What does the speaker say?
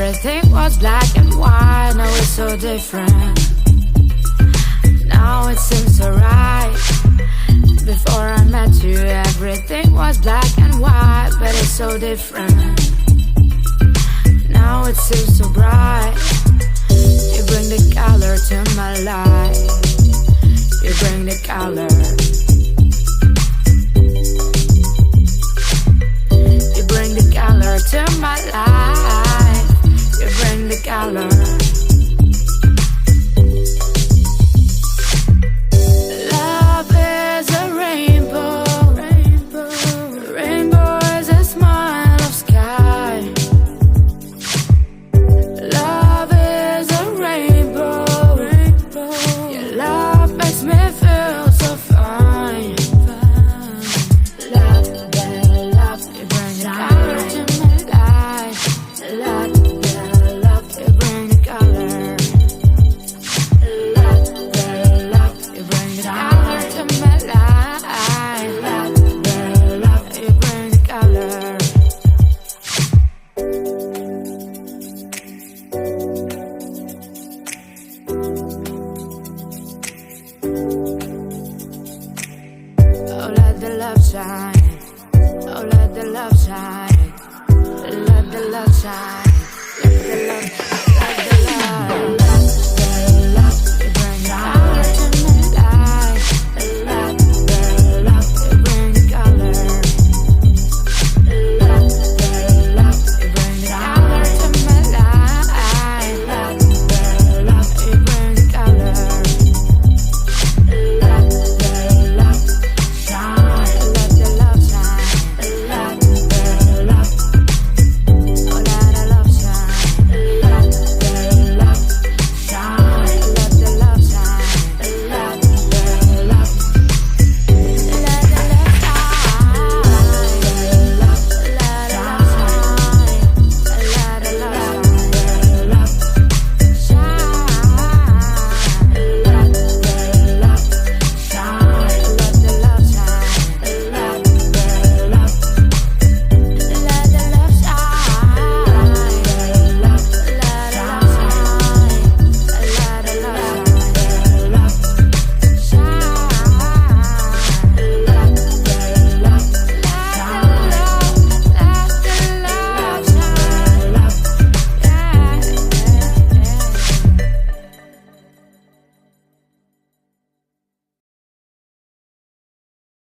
Everything was black and white, now it's so different. Now it seems so right. Before I met you, everything was black and white, but it's so different. Now it seems so bright. You bring the color to my life. You bring the color. You bring the color to my life. You bring the color. Love is a rainbow. Rainbow is a smile of sky. Love is a rainbow. Your love makes me feel so fine. Love, love, you bring the color to my life. Love, you bring the color. Love, you bring the color to my life. Love, you bring the color. Oh, let the love shine. Oh, let the love shine. Let the love shine.